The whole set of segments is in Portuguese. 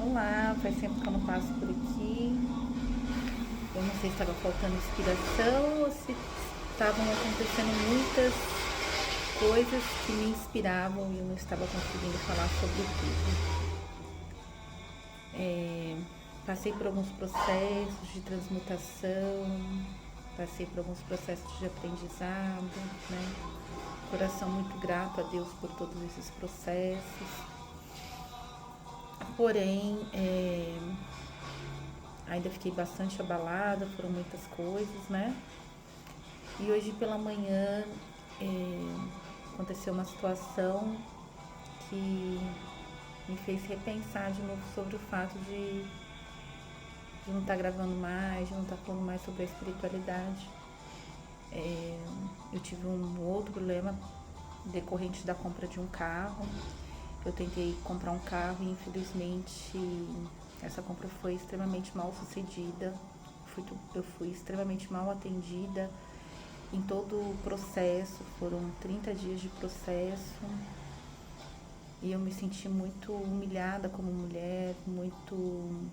Olá, faz tempo que eu não passo por aqui. Eu não sei se estava faltando inspiração ou se estavam acontecendo muitas coisas que me inspiravam e eu não estava conseguindo falar sobre tudo. Passei por alguns processos de transmutação, passei por alguns processos de aprendizado, né? Coração muito grato a Deus por todos esses processos. Porém, ainda fiquei bastante abalada, foram muitas coisas, né? E hoje pela manhã aconteceu uma situação que me fez repensar de novo sobre o fato de não estar gravando mais, de não estar falando mais sobre a espiritualidade. Eu tive um outro problema decorrente da compra de um carro. Eu tentei comprar um carro e infelizmente essa compra foi extremamente mal sucedida. Eu fui extremamente mal atendida em todo o processo. Foram 30 dias de processo e eu me senti muito humilhada como mulher, muito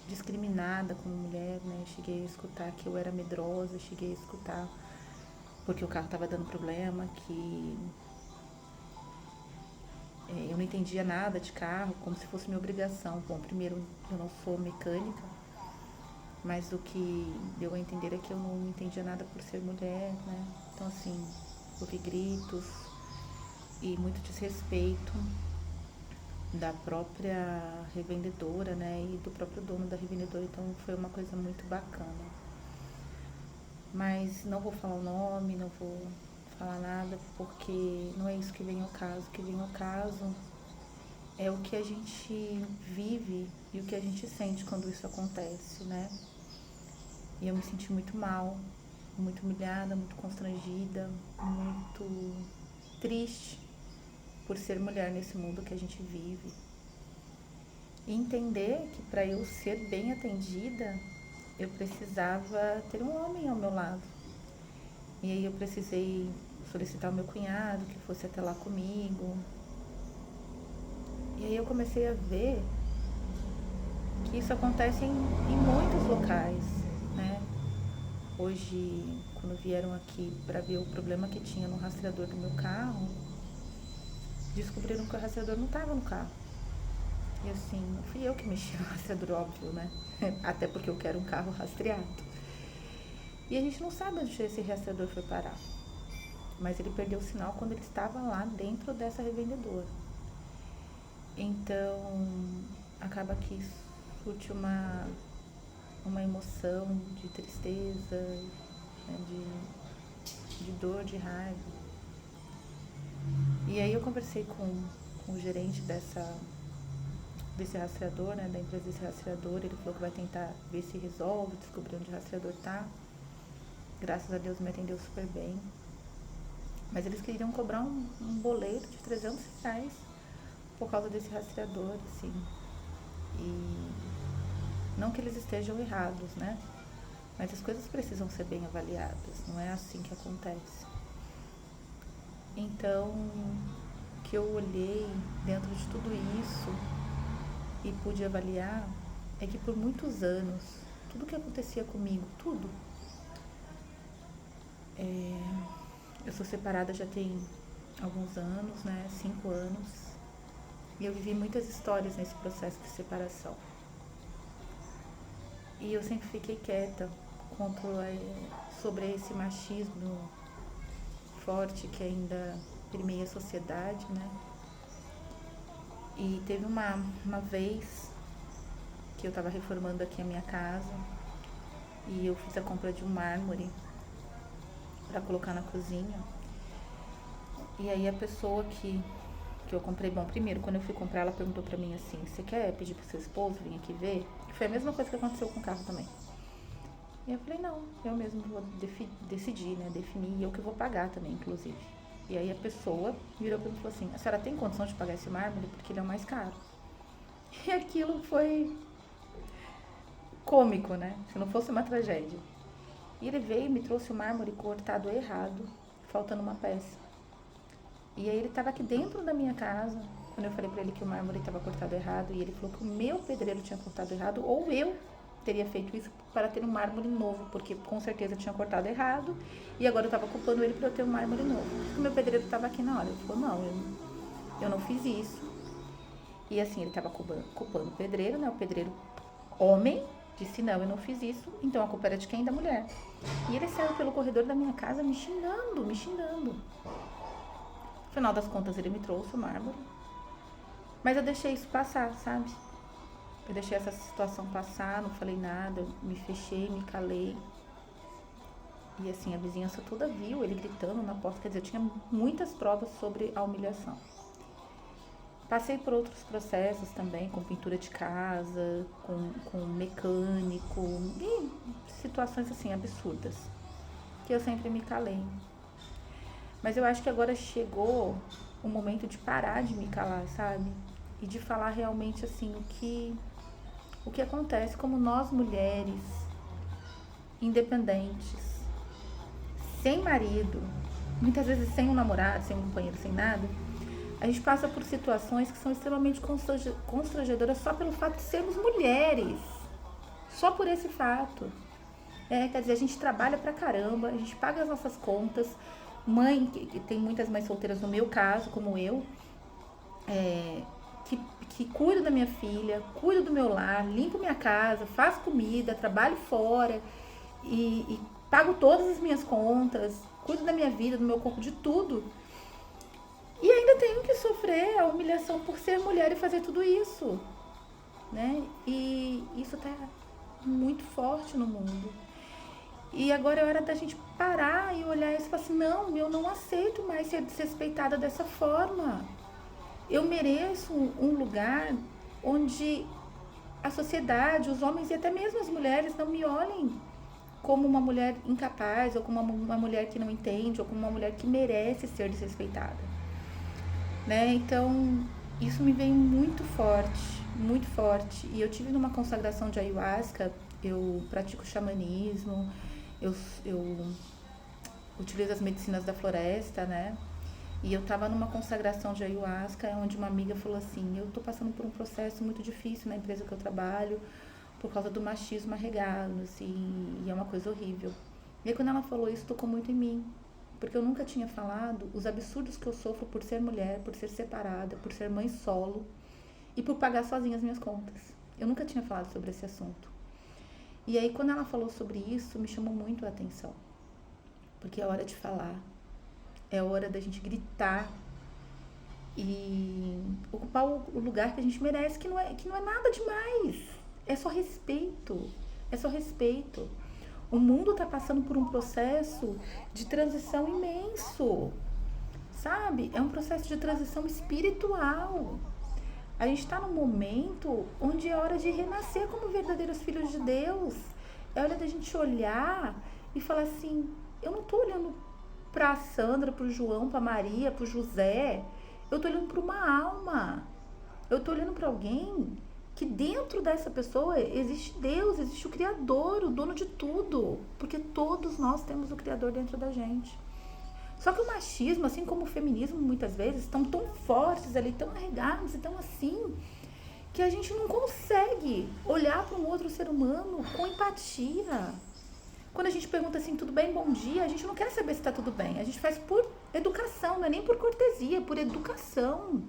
discriminada como mulher, né? Cheguei a escutar que eu era medrosa, cheguei a escutar porque o carro estava dando problema, que eu não entendia nada de carro, como se fosse minha obrigação. Bom, primeiro, eu não sou mecânica, mas o que deu a entender é que eu não entendia nada por ser mulher, né? Então, assim, ouvi gritos e muito desrespeito da própria revendedora, né? E do próprio dono da revendedora, então foi uma coisa muito bacana. Mas não vou falar o nome, não vou falar nada, porque não é isso que vem ao caso. O que vem ao caso é o que a gente vive e o que a gente sente quando isso acontece, né? E eu me senti muito mal, muito humilhada, muito constrangida, muito triste por ser mulher nesse mundo que a gente vive. E entender que para eu ser bem atendida, eu precisava ter um homem ao meu lado. E aí eu precisei solicitar o meu cunhado que fosse até lá comigo. E aí eu comecei a ver que isso acontece em muitos locais, né? Hoje, quando vieram aqui para ver o problema que tinha no rastreador do meu carro, descobriram que o rastreador não estava no carro. E assim, não fui eu que mexi no rastreador, óbvio, né? Até porque eu quero um carro rastreado. E a gente não sabe onde esse rastreador foi parar. Mas ele perdeu o sinal quando ele estava lá dentro dessa revendedora. Então, acaba que surte uma emoção de tristeza, né, de dor, de raiva. E aí eu conversei com o gerente desse rastreador, né, da empresa desse rastreador. Ele falou que vai tentar ver se resolve, descobrir onde o rastreador tá. Graças a Deus me atendeu super bem. Mas eles queriam cobrar um boleto de R$ 300 por causa desse rastreador, assim. E não que eles estejam errados, né? Mas as coisas precisam ser bem avaliadas, não é assim que acontece. Então, o que eu olhei dentro de tudo isso e pude avaliar é que por muitos anos, tudo que acontecia comigo, tudo. Eu sou separada já tem alguns anos, né? 5 anos. E eu vivi muitas histórias nesse processo de separação. E eu sempre fiquei quieta sobre esse machismo forte que ainda permeia a sociedade, né? E teve uma vez que eu estava reformando aqui a minha casa e eu fiz a compra de um mármore para colocar na cozinha. E aí a pessoa que eu comprei, bom, primeiro quando eu fui comprar ela perguntou pra mim assim, você quer pedir pro seu esposo vir aqui ver? Que foi a mesma coisa que aconteceu com o carro também. E eu falei, não, eu mesmo vou decidir, né, definir, e eu que vou pagar também, inclusive. E aí a pessoa virou pra mim e falou assim, a senhora tem condição de pagar esse mármore? Porque ele é o mais caro. E aquilo foi cômico, né, se não fosse uma tragédia. E ele veio e me trouxe o mármore cortado errado, faltando uma peça. E aí ele estava aqui dentro da minha casa, quando eu falei pra ele que o mármore estava cortado errado, e ele falou que o meu pedreiro tinha cortado errado, ou eu teria feito isso para ter um mármore novo, porque com certeza eu tinha cortado errado, e agora eu estava culpando ele para eu ter um mármore novo. O meu pedreiro estava aqui na hora, ele falou, não, eu não fiz isso. E assim, ele estava culpando o pedreiro, né, o pedreiro homem, disse, não, eu não fiz isso, então a culpa era de quem? Da mulher. E ele saiu pelo corredor da minha casa me xingando, me xingando. No final das contas, ele me trouxe o mármore, mas eu deixei isso passar, sabe? Eu deixei essa situação passar, não falei nada, eu me fechei, me calei. E assim, a vizinhança toda viu ele gritando na porta, quer dizer, eu tinha muitas provas sobre a humilhação. Passei por outros processos também, com pintura de casa, com mecânico, e situações assim, absurdas, que eu sempre me calei. Mas eu acho que agora chegou o momento de parar de me calar, sabe? E de falar realmente assim, o que acontece, como nós mulheres, independentes, sem marido, muitas vezes sem um namorado, sem um companheiro, sem nada, a gente passa por situações que são extremamente constrangedoras só pelo fato de sermos mulheres. Só por esse fato. Quer dizer, a gente trabalha pra caramba, a gente paga as nossas contas. Mãe, que tem muitas mães solteiras no meu caso, como eu, que cuido da minha filha, cuido do meu lar, limpo minha casa, faço comida, trabalho fora e pago todas as minhas contas, cuido da minha vida, do meu corpo, de tudo. E ainda tenho que sofrer a humilhação por ser mulher e fazer tudo isso, né? E isso tá muito forte no mundo. E agora é hora da gente parar e olhar isso e falar assim, não, eu não aceito mais ser desrespeitada dessa forma. Eu mereço um lugar onde a sociedade, os homens e até mesmo as mulheres não me olhem como uma mulher incapaz, ou como uma mulher que não entende, ou como uma mulher que merece ser desrespeitada. Né? Então, isso me veio muito forte, muito forte. E eu tive numa consagração de ayahuasca, eu pratico xamanismo, eu utilizo as medicinas da floresta, né? E eu tava numa consagração de ayahuasca, onde uma amiga falou assim, eu tô passando por um processo muito difícil na empresa que eu trabalho, por causa do machismo arregado, assim, e é uma coisa horrível. E aí quando ela falou isso, tocou muito em mim. Porque eu nunca tinha falado os absurdos que eu sofro por ser mulher, por ser separada, por ser mãe solo e por pagar sozinha as minhas contas. Eu nunca tinha falado sobre esse assunto. E aí, quando ela falou sobre isso, me chamou muito a atenção. Porque é hora de falar, é hora da gente gritar e ocupar o lugar que a gente merece, que não é nada demais. É só respeito. É só respeito. O mundo está passando por um processo de transição imenso, sabe? É um processo de transição espiritual. A gente está num momento onde é hora de renascer como verdadeiros filhos de Deus. É hora da gente olhar e falar assim, eu não estou olhando para a Sandra, para o João, para a Maria, para o José. Eu estou olhando para uma alma. Eu estou olhando para alguém que dentro dessa pessoa existe Deus, existe o Criador, o dono de tudo. Porque todos nós temos o Criador dentro da gente. Só que o machismo, assim como o feminismo, muitas vezes, estão tão fortes ali, tão arregados e tão assim, que a gente não consegue olhar para um outro ser humano com empatia. Quando a gente pergunta assim, tudo bem, bom dia, a gente não quer saber se está tudo bem. A gente faz por educação, não é nem por cortesia, por educação.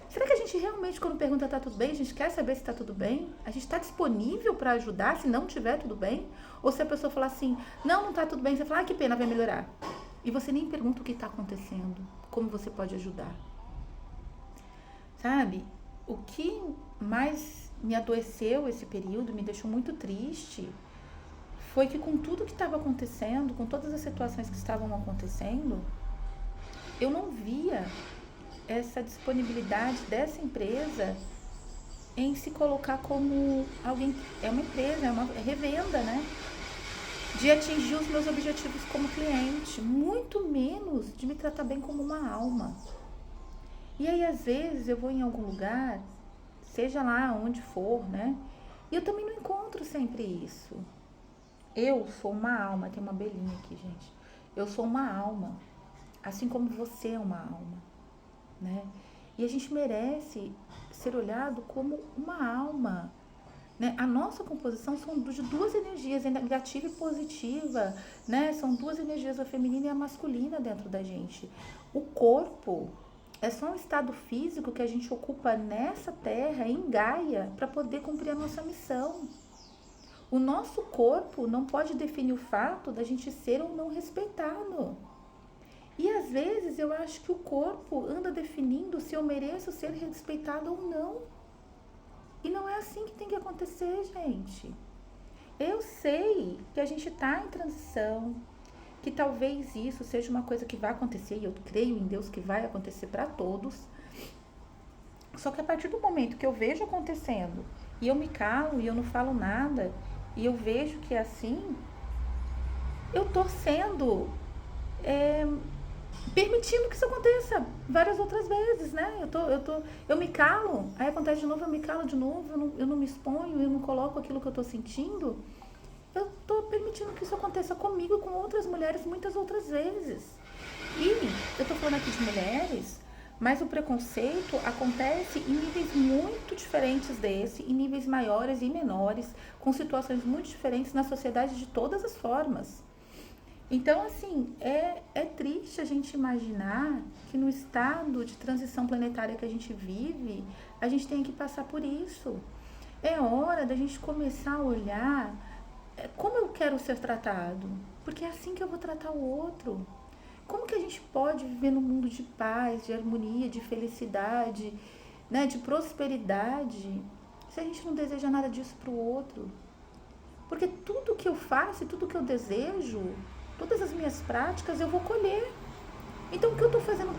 Será que a gente realmente, quando pergunta tá tudo bem, a gente quer saber se tá tudo bem? A gente tá disponível para ajudar se não tiver tudo bem? Ou se a pessoa falar assim, não tá tudo bem, você fala, que pena, vai melhorar. E você nem pergunta o que tá acontecendo, como você pode ajudar. Sabe? O que mais me adoeceu esse período, me deixou muito triste, foi que com tudo que estava acontecendo, com todas as situações que estavam acontecendo, eu não via essa disponibilidade dessa empresa em se colocar como alguém, é uma empresa, é revenda, né? De atingir os meus objetivos como cliente, muito menos de me tratar bem como uma alma. E aí, às vezes, eu vou em algum lugar, seja lá onde for, né? E eu também não encontro sempre isso. Eu sou uma alma, tem uma abelhinha aqui, gente. Eu sou uma alma, assim como você é uma alma, né? E a gente merece ser olhado como uma alma, né? A nossa composição são de duas energias, negativa e positiva, né? São duas energias, a feminina e a masculina dentro da gente. O corpo é só um estado físico que a gente ocupa nessa terra, em Gaia, para poder cumprir a nossa missão. O nosso corpo não pode definir o fato da gente ser ou não respeitado. E às vezes eu acho que o corpo anda definindo se eu mereço ser respeitado ou não. E não é assim que tem que acontecer, gente. Eu sei que a gente está em transição, que talvez isso seja uma coisa que vai acontecer, e eu creio em Deus que vai acontecer para todos. Só que a partir do momento que eu vejo acontecendo, e eu me calo, e eu não falo nada, e eu vejo que é assim, eu tô sendo permitindo que isso aconteça várias outras vezes, né? Eu me calo, aí acontece de novo, eu me calo de novo, eu não me exponho, eu não coloco aquilo que eu tô sentindo. Eu tô permitindo que isso aconteça comigo e com outras mulheres muitas outras vezes. E eu tô falando aqui de mulheres, mas o preconceito acontece em níveis muito diferentes desse, em níveis maiores e menores, com situações muito diferentes na sociedade de todas as formas. Então, assim, é triste a gente imaginar que no estado de transição planetária que a gente vive, a gente tem que passar por isso. É hora da gente começar a olhar como eu quero ser tratado, porque é assim que eu vou tratar o outro. Como que a gente pode viver num mundo de paz, de harmonia, de felicidade, né, de prosperidade, se a gente não deseja nada disso para o outro? Porque tudo que eu faço e tudo que eu desejo, todas as minhas práticas, eu vou colher. Então, o que eu estou fazendo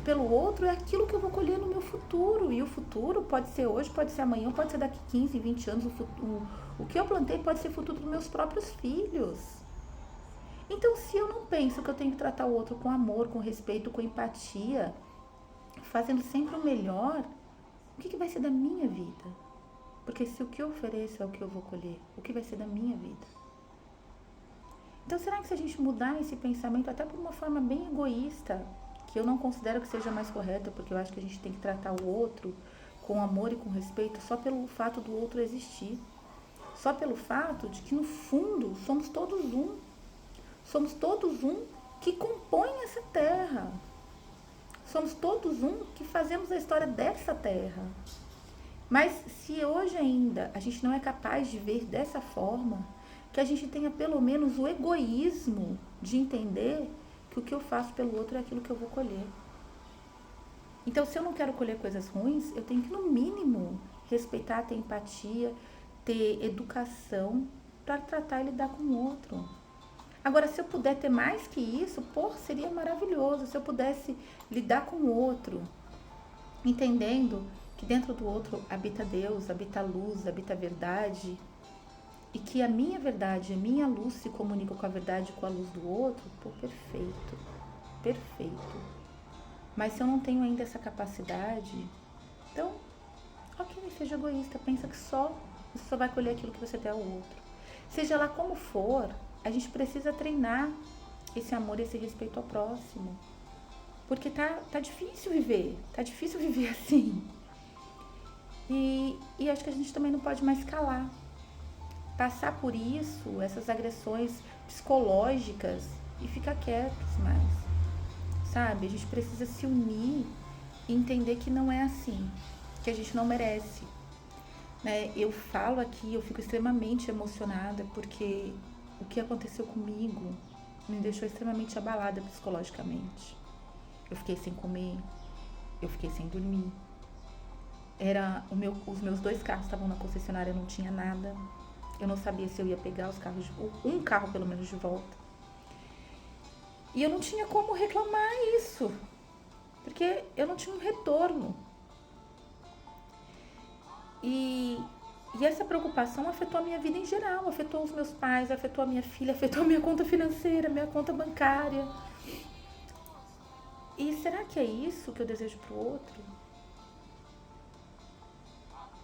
pelo outro é aquilo que eu vou colher no meu futuro. E o futuro pode ser hoje, pode ser amanhã, pode ser daqui 15, 20 anos. O que eu plantei pode ser futuro dos meus próprios filhos. Então, se eu não penso que eu tenho que tratar o outro com amor, com respeito, com empatia, fazendo sempre o melhor, o que vai ser da minha vida? Porque se o que eu ofereço é o que eu vou colher, o que vai ser da minha vida? Então, será que se a gente mudar esse pensamento até por uma forma bem egoísta, que eu não considero que seja mais correta, porque eu acho que a gente tem que tratar o outro com amor e com respeito só pelo fato do outro existir, só pelo fato de que no fundo somos todos um, que compõe essa terra, somos todos um que fazemos a história dessa terra. Mas se hoje ainda a gente não é capaz de ver dessa forma, que a gente tenha pelo menos o egoísmo de entender que o que eu faço pelo outro é aquilo que eu vou colher. Então, se eu não quero colher coisas ruins, eu tenho que, no mínimo, respeitar, ter empatia, ter educação para tratar e lidar com o outro. Agora, se eu puder ter mais que isso, seria maravilhoso. Se eu pudesse lidar com o outro, entendendo que dentro do outro habita Deus, habita a luz, habita a verdade, e que a minha verdade, a minha luz se comunica com a verdade e com a luz do outro, perfeito, perfeito. Mas se eu não tenho ainda essa capacidade, então, ok, seja egoísta, pensa que você só vai colher aquilo que você der ao outro. Seja lá como for, a gente precisa treinar esse amor, esse respeito ao próximo. Porque tá difícil viver assim. E acho que a gente também não pode mais calar. Passar por isso, essas agressões psicológicas e ficar quietos mais, sabe? A gente precisa se unir e entender que não é assim, que a gente não merece, né? Eu falo aqui, eu fico extremamente emocionada porque o que aconteceu comigo me deixou extremamente abalada psicologicamente. Eu fiquei sem comer, eu fiquei sem dormir. Os meus 2 carros estavam na concessionária, eu não tinha nada. Eu não sabia se eu ia pegar os carros, um carro pelo menos de volta. E eu não tinha como reclamar isso, porque eu não tinha um retorno. E essa preocupação afetou a minha vida em geral, afetou os meus pais, afetou a minha filha, afetou a minha conta financeira, minha conta bancária. E será que é isso que eu desejo pro outro?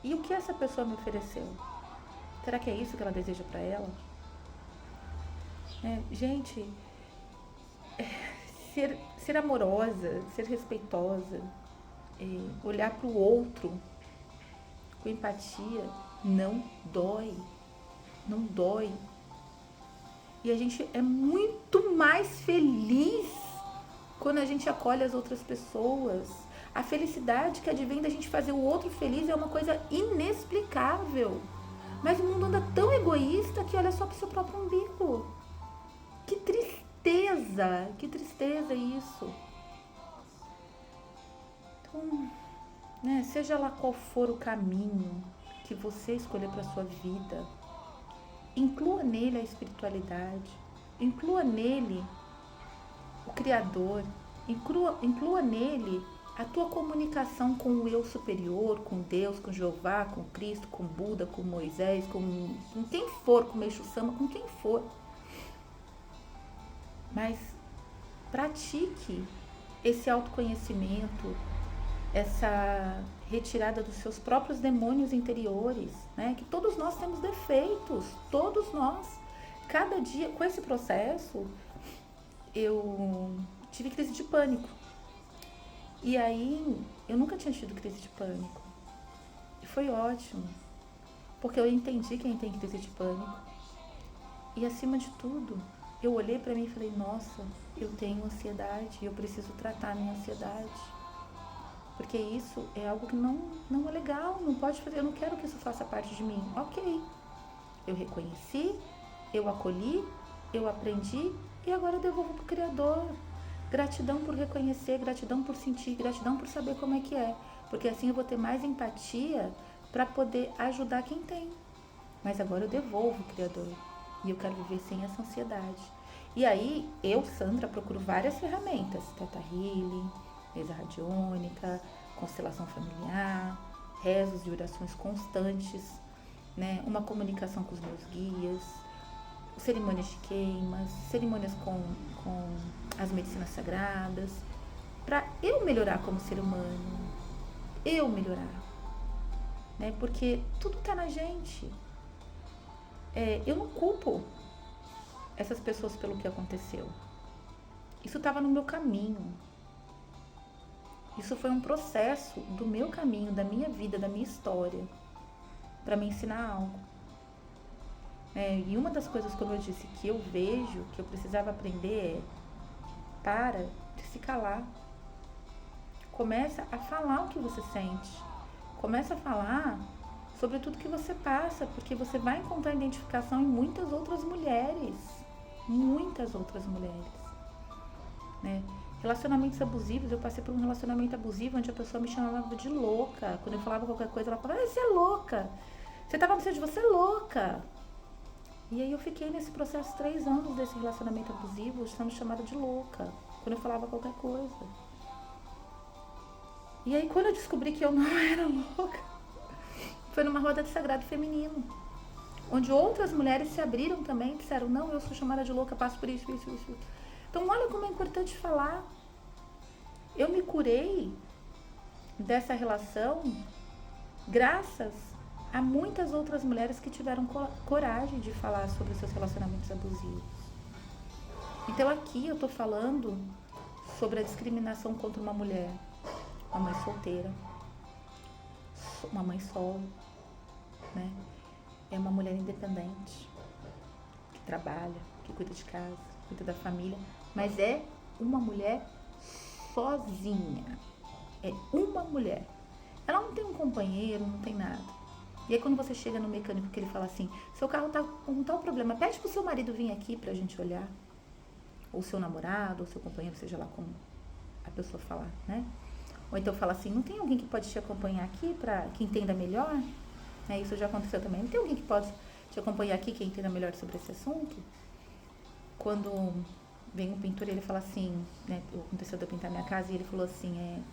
E o que essa pessoa me ofereceu? Será que é isso que ela deseja para ela? Gente, ser amorosa, ser respeitosa, olhar para o outro com empatia não dói. Não dói. E a gente é muito mais feliz quando a gente acolhe as outras pessoas. A felicidade que advém da gente fazer o outro feliz é uma coisa inexplicável. Mas o mundo anda tão egoísta que olha só para o seu próprio umbigo. Que tristeza isso. Então, né, seja lá qual for o caminho que você escolher para sua vida, inclua nele a espiritualidade, inclua nele o Criador, inclua nele a tua comunicação com o eu superior, com Deus, com Jeová, com Cristo, com Buda, com Moisés, com quem for, com Meixo Sama, com quem for. Mas pratique esse autoconhecimento, essa retirada dos seus próprios demônios interiores, né? Que todos nós temos defeitos, todos nós. Cada dia, com esse processo, eu tive crise de pânico. E aí, eu nunca tinha tido crise de pânico. E foi ótimo, porque eu entendi quem tem crise de pânico. E acima de tudo, eu olhei pra mim e falei, nossa, eu tenho ansiedade, eu preciso tratar a minha ansiedade. Porque isso é algo que não é legal, não pode fazer, eu não quero que isso faça parte de mim. Ok, eu reconheci, eu acolhi, eu aprendi e agora eu devolvo pro Criador. Gratidão por reconhecer, gratidão por sentir, gratidão por saber como é que é. Porque assim eu vou ter mais empatia para poder ajudar quem tem. Mas agora eu devolvo o Criador e eu quero viver sem essa ansiedade. E aí, eu, Sandra, procuro várias ferramentas. Theta Healing, mesa radiônica, constelação familiar, rezos e orações constantes, né? Uma comunicação com os meus guias, cerimônias de queimas, cerimônias com as medicinas sagradas, para eu melhorar como ser humano, eu melhorar, né? Porque tudo tá na gente. Eu não culpo essas pessoas pelo que aconteceu. Isso estava no meu caminho. Isso foi um processo do meu caminho, da minha vida, da minha história, para me ensinar algo. E uma das coisas, como eu disse, que eu vejo, que eu precisava aprender para de se calar. Começa a falar o que você sente. Começa a falar sobre tudo que você passa, porque você vai encontrar identificação em muitas outras mulheres. Muitas outras mulheres. Né? Relacionamentos abusivos, eu passei por um relacionamento abusivo onde a pessoa me chamava de louca. Quando eu falava qualquer coisa, ela falava, você é louca. Você estava no centro de você é louca. E aí eu fiquei nesse processo 3 anos desse relacionamento abusivo, sendo chamada de louca, quando eu falava qualquer coisa. E aí quando eu descobri que eu não era louca, foi numa roda de sagrado feminino, onde outras mulheres se abriram também e disseram, não, eu sou chamada de louca, passo por isso. Então olha como é importante falar. Eu me curei dessa relação graças a muitas outras mulheres que tiveram coragem de falar sobre seus relacionamentos abusivos. Então aqui eu tô falando sobre a discriminação contra uma mulher, uma mãe solteira, uma mãe solo, né? É uma mulher independente, que trabalha, que cuida de casa, cuida da família, mas é uma mulher sozinha. É uma mulher. Ela não tem um companheiro, não tem nada. E aí quando você chega no mecânico que ele fala assim, seu carro tá com tal problema, pede pro seu marido vir aqui pra gente olhar. Ou seu namorado, ou seu companheiro, seja lá como a pessoa falar, né? Ou então fala assim, não tem alguém que pode te acompanhar aqui pra que entenda melhor? Isso já aconteceu também. Não tem alguém que pode te acompanhar aqui que entenda melhor sobre esse assunto? Quando vem um pintor e ele fala assim, né? Aconteceu de eu pintar minha casa e ele falou assim,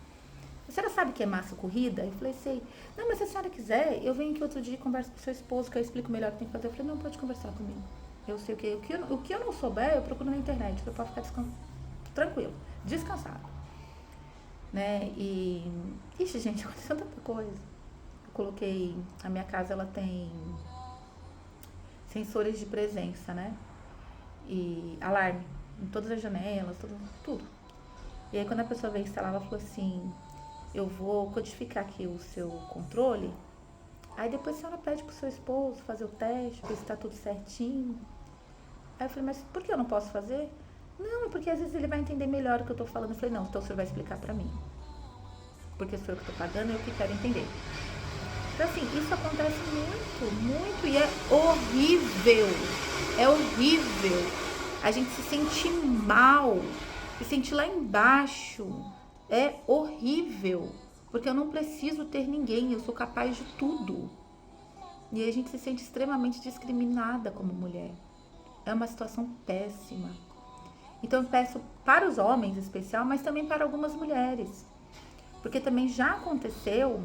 a senhora sabe o que é massa corrida? Eu falei, sei. Não, mas se a senhora quiser, eu venho aqui outro dia e converso com o seu esposo, que eu explico melhor o que tem que fazer. Eu falei, não, pode conversar comigo. Eu sei o que eu não souber, eu procuro na internet. Você pode ficar tranquilo, descansado. Né? E, ixi, gente, aconteceu tanta coisa. Eu coloquei, a minha casa, ela tem sensores de presença, né? E alarme em todas as janelas, tudo. E aí quando a pessoa veio instalar, ela falou assim, eu vou codificar aqui o seu controle, aí depois a senhora pede pro seu esposo fazer o teste, ver se tá tudo certinho. Aí eu falei, mas por que eu não posso fazer? Não, é porque às vezes ele vai entender melhor o que eu tô falando. Eu falei, não, então o senhor vai explicar pra mim. Porque sou eu que tô pagando, eu que quero entender. Então assim, isso acontece muito, e é horrível. É horrível. A gente se sente mal, se sente lá embaixo. É horrível. Porque eu não preciso ter ninguém, eu sou capaz de tudo. E aí a gente se sente extremamente discriminada como mulher. É uma situação péssima. Então eu peço para os homens em especial, mas também para algumas mulheres. Porque também já aconteceu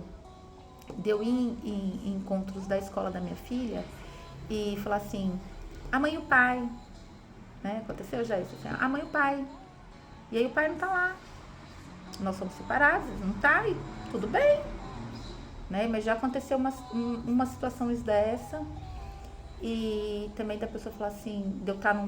de eu ir em encontros da escola da minha filha e falar assim, a mãe e o pai, né? Aconteceu já isso assim, a mãe e o pai. E aí o pai não tá lá. Nós somos separados, não tá, e tudo bem. Né? Mas já aconteceu uma situação dessa. E também da pessoa falar assim, de eu estar